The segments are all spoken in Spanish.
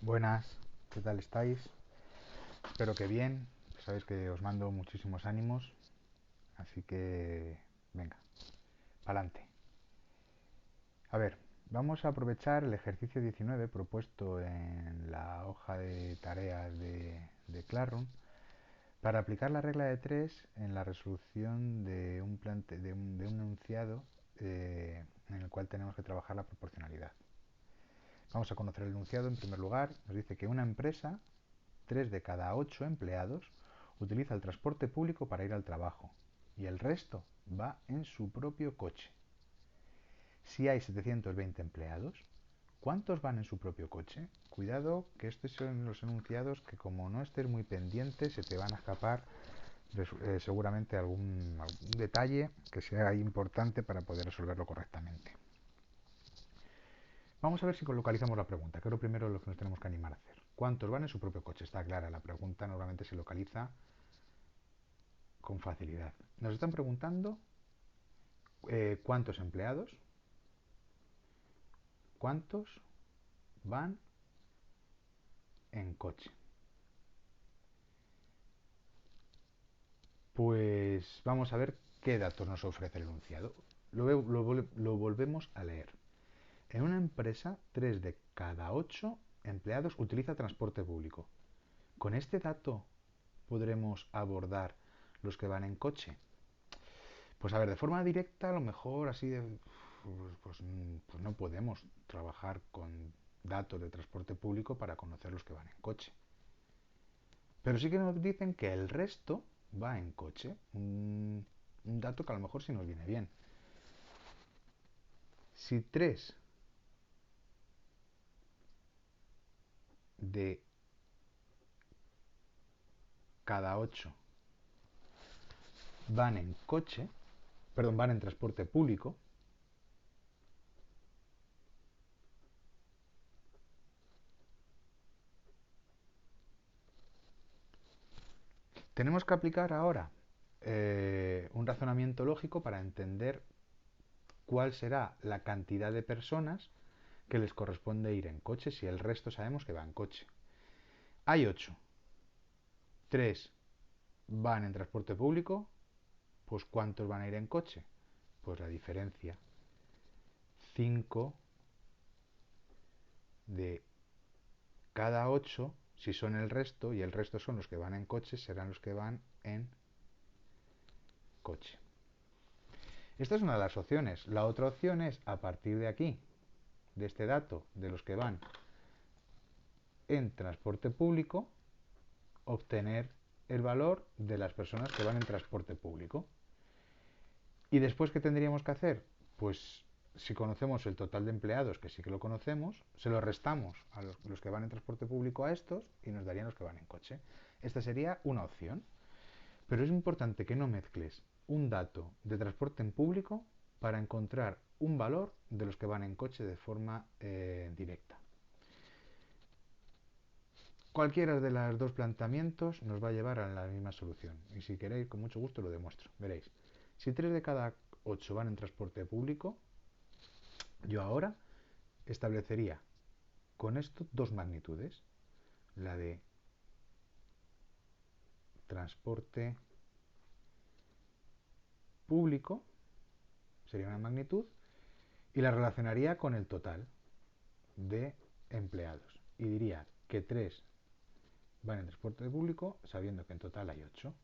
Buenas, ¿qué tal estáis? Espero que bien. Sabéis que os mando muchísimos ánimos, así que venga, pa'lante. A ver, vamos a aprovechar el ejercicio 19 propuesto en la hoja de tareas de Classroom para aplicar la regla de 3 en la resolución de un enunciado en el cual tenemos que trabajar la proporcionalidad. Vamos a conocer el enunciado en primer lugar. Nos dice que una empresa, 3 de cada 8 empleados, utiliza el transporte público para ir al trabajo y el resto va en su propio coche. Si hay 720 empleados, ¿cuántos van en su propio coche? Cuidado, que estos son los enunciados que, como no estés muy pendiente, se te van a escapar seguramente algún detalle que sea importante para poder resolverlo correctamente. Vamos a ver si localizamos la pregunta, que es lo primero lo que nos tenemos que animar a hacer. ¿Cuántos van en su propio coche? Está clara, la pregunta normalmente se localiza con facilidad. Nos están preguntando cuántos empleados, cuántos van en coche. Pues vamos a ver qué datos nos ofrece el enunciado. Lo volvemos a leer. En una empresa, 3 de cada 8 empleados utiliza transporte público. Con este dato podremos abordar los que van en coche. Pues a ver, de forma directa, a lo mejor así pues no podemos trabajar con datos de transporte público para conocer los que van en coche. Pero sí que nos dicen que el resto va en coche. Un dato que a lo mejor sí nos viene bien. Si 3 de cada 8 van en coche, perdón, van en transporte público, tenemos que aplicar ahora un razonamiento lógico para entender cuál será la cantidad de personas que les corresponde ir en coche si el resto sabemos que va en coche. Hay 8, 3 van en transporte público, pues ¿cuántos van a ir en coche? Pues la diferencia, 5 de cada 8, si son el resto, y el resto son los que van en coche, serán los que van en coche. Esta es una de las opciones. La otra opción es, a partir de aquí, de este dato, de los que van en transporte público, obtener el valor de las personas que van en transporte público. ¿Y después qué tendríamos que hacer? Pues si conocemos el total de empleados, que sí que lo conocemos, se lo restamos a los que van en transporte público a estos y nos darían los que van en coche. Esta sería una opción. Pero es importante que no mezcles un dato de transporte en público para encontrar un valor de los que van en coche de forma directa. Cualquiera de los dos planteamientos nos va a llevar a la misma solución. Y si queréis, con mucho gusto lo demuestro. Veréis. Si 3 de cada 8 van en transporte público, yo ahora establecería con esto dos magnitudes. La de transporte público sería una magnitud y la relacionaría con el total de empleados. Y diría que 3 van en transporte público sabiendo que en total hay 8.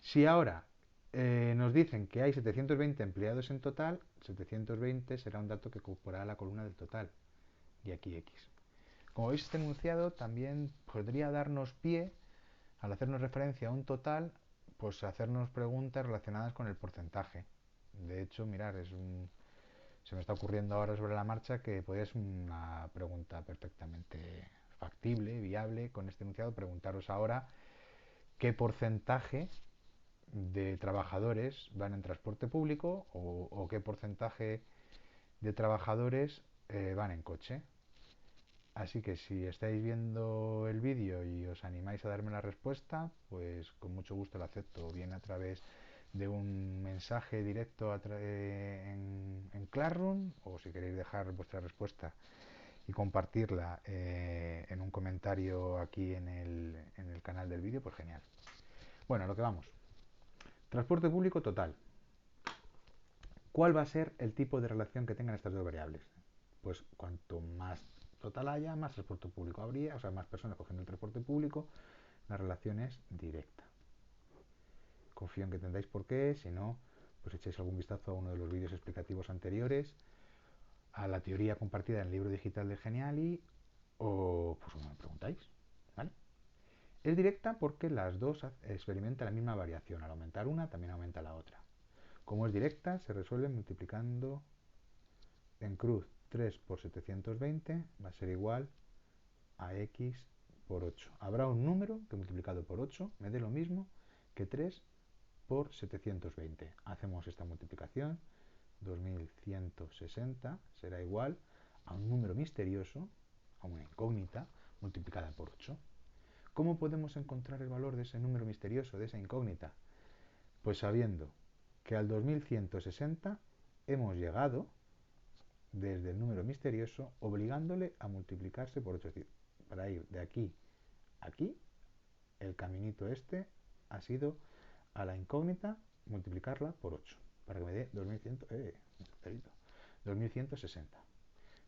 Si ahora nos dicen que hay 720 empleados en total, 720 será un dato que ocupará la columna del total. Y aquí X. Como veis, este enunciado también podría darnos pie, al hacernos referencia a un total, pues hacernos preguntas relacionadas con el porcentaje. De hecho, mirar, se me está ocurriendo ahora sobre la marcha que podría ser una pregunta perfectamente factible, viable, con este enunciado, preguntaros ahora qué porcentaje de trabajadores van en transporte público o qué porcentaje de trabajadores van en coche. Así que si estáis viendo el vídeo y os animáis a darme la respuesta, pues con mucho gusto la acepto, bien a través de un mensaje directo en Classroom, o si queréis dejar vuestra respuesta y compartirla en un comentario aquí en el canal del vídeo, pues genial. Bueno, a lo que vamos. Transporte público total. ¿Cuál va a ser el tipo de relación que tengan estas dos variables? Pues cuanto más total haya, más transporte público habría, o sea, más personas cogiendo el transporte público, la relación es directa. Confío en que entendáis por qué, si no, pues echéis algún vistazo a uno de los vídeos explicativos anteriores, a la teoría compartida en el libro digital de Geniali, o pues me preguntáis, ¿vale? Es directa porque las dos experimentan la misma variación. Al aumentar una, también aumenta la otra. Como es directa, se resuelve multiplicando en cruz 3 por 720, va a ser igual a x por 8. Habrá un número que multiplicado por 8 me dé lo mismo que 3 por 720. Hacemos esta multiplicación, 2160 será igual a un número misterioso, a una incógnita, multiplicada por 8. ¿Cómo podemos encontrar el valor de ese número misterioso, de esa incógnita? Pues sabiendo que al 2160 hemos llegado desde el número misterioso obligándole a multiplicarse por 8. Es decir, para ir de aquí a aquí, el caminito este ha sido a la incógnita multiplicarla por 8 para que me dé 2160.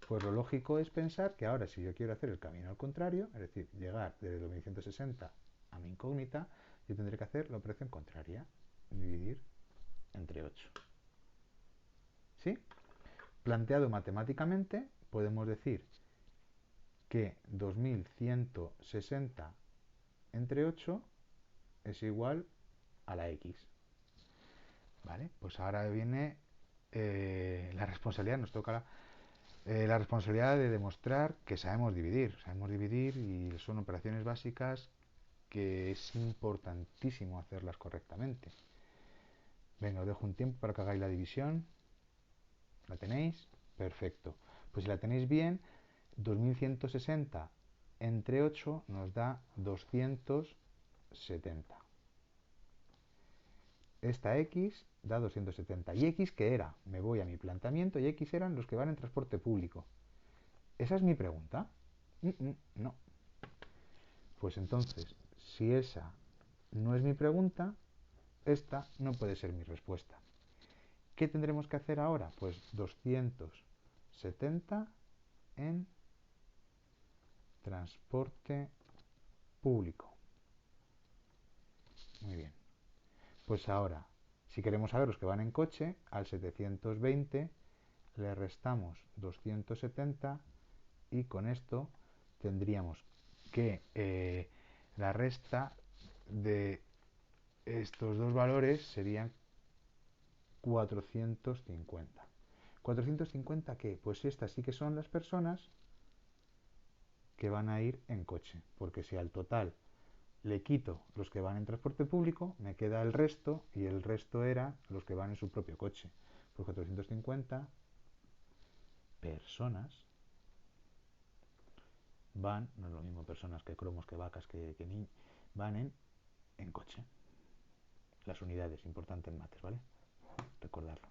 Pues lo lógico es pensar que ahora si yo quiero hacer el camino al contrario, es decir, llegar desde 2160 a mi incógnita, yo tendré que hacer la operación contraria, dividir entre 8. ¿Sí? Planteado matemáticamente, podemos decir que 2160 entre 8 es igual a la x. ¿Vale? Pues ahora viene la responsabilidad, nos toca la responsabilidad de demostrar que sabemos dividir. Sabemos dividir y son operaciones básicas que es importantísimo hacerlas correctamente. Venga, os dejo un tiempo para que hagáis la división. ¿La tenéis? Perfecto. Pues si la tenéis bien, 2160 entre 8 nos da 270. Esta x da 270. ¿Y x qué era? Me voy a mi planteamiento y x eran los que van en transporte público. ¿Esa es mi pregunta? No. Pues entonces, si esa no es mi pregunta, esta no puede ser mi respuesta. ¿Qué tendremos que hacer ahora? Pues 270 en transporte público. Muy bien. Pues ahora, si queremos saber los que van en coche, al 720 le restamos 270 y con esto tendríamos que la resta de estos dos valores serían 450. ¿450 qué? Pues estas sí que son las personas que van a ir en coche, porque si al total le quito los que van en transporte público, me queda el resto y el resto era los que van en su propio coche. Pues 450 personas van, no es lo mismo personas que cromos, que vacas, que ni, van en coche. Las unidades, importante en mates, ¿vale? Recordarlo.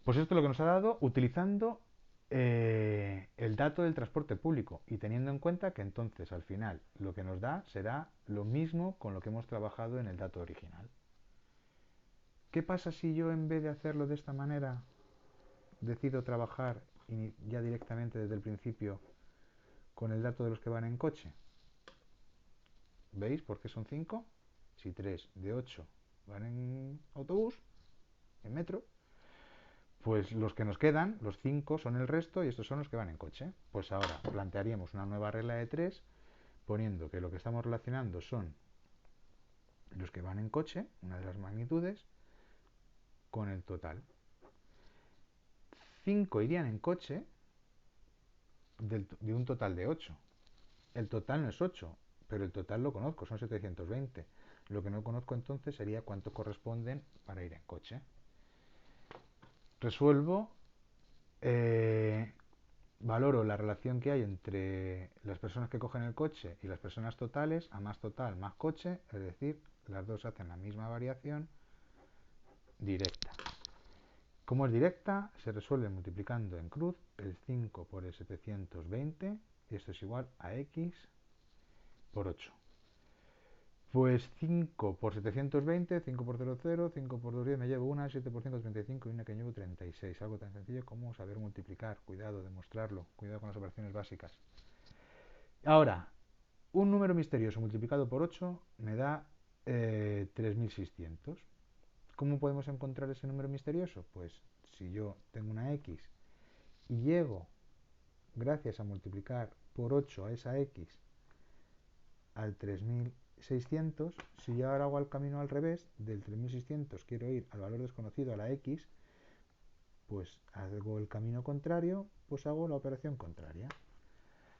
Pues esto es lo que nos ha dado utilizando el dato del transporte público y teniendo en cuenta que entonces al final lo que nos da será lo mismo con lo que hemos trabajado en el dato original. ¿Qué pasa si yo en vez de hacerlo de esta manera decido trabajar ya directamente desde el principio con el dato de los que van en coche? ¿Veis por qué son 5? Si 3 de 8 van en autobús, en metro, pues los que nos quedan, los 5 son el resto y estos son los que van en coche. Pues ahora plantearíamos una nueva regla de 3 poniendo que lo que estamos relacionando son los que van en coche, una de las magnitudes, con el total. 5 irían en coche de un total de 8. El total no es 8, pero el total lo conozco, son 720. Lo que no conozco entonces sería cuánto corresponden para ir en coche. Resuelvo, valoro la relación que hay entre las personas que cogen el coche y las personas totales, a más total más coche, es decir, las dos hacen la misma variación directa. Como es directa, se resuelve multiplicando en cruz el 5 por el 720 y esto es igual a x por 8. Pues 5 por 720, 5 por 0, 0, 5 por 2, 10, me llevo una, 7 por 5, 35 y una que llevo 36. Algo tan sencillo como saber multiplicar. Cuidado, demostrarlo. Cuidado con las operaciones básicas. Ahora, un número misterioso multiplicado por 8 me da 3600. ¿Cómo podemos encontrar ese número misterioso? Pues si yo tengo una x y llego, gracias a multiplicar por 8 a esa x, al 3600, si yo ahora hago el camino al revés, del 3600 quiero ir al valor desconocido a la x, pues hago el camino contrario, pues hago la operación contraria.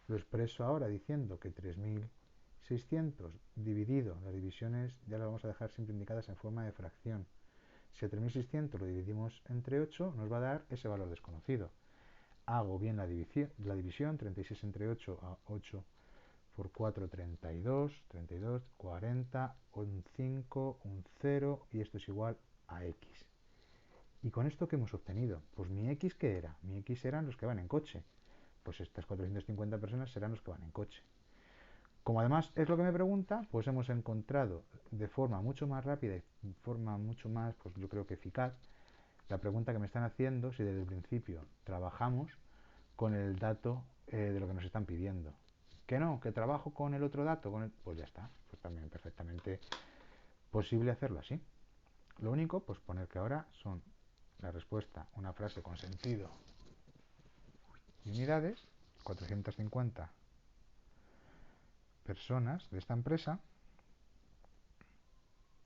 Lo expreso ahora diciendo que 3600 dividido, las divisiones ya las vamos a dejar siempre indicadas en forma de fracción. Si a 3600 lo dividimos entre 8, nos va a dar ese valor desconocido. Hago bien la división 36 entre 8 a 8 por 4, 32, 32, 40, un 5, un 0 y esto es igual a x. ¿Y con esto qué hemos obtenido? Pues mi x, ¿qué era? Mi x eran los que van en coche. Pues estas 450 personas serán los que van en coche. Como además es lo que me pregunta, pues hemos encontrado de forma mucho más rápida y de forma mucho más, pues yo creo que eficaz, la pregunta que me están haciendo si desde el principio trabajamos con el dato de lo que nos están pidiendo. Que no, que trabajo con el otro dato, pues ya está, pues también perfectamente posible hacerlo así. Lo único, pues poner que ahora son la respuesta, una frase con sentido y unidades, 450 personas de esta empresa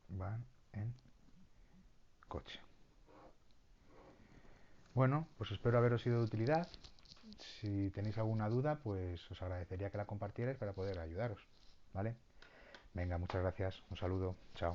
van en coche. Bueno, pues espero haberos sido de utilidad. Si tenéis alguna duda, pues os agradecería que la compartierais para poder ayudaros, ¿vale? Venga, muchas gracias, un saludo, chao.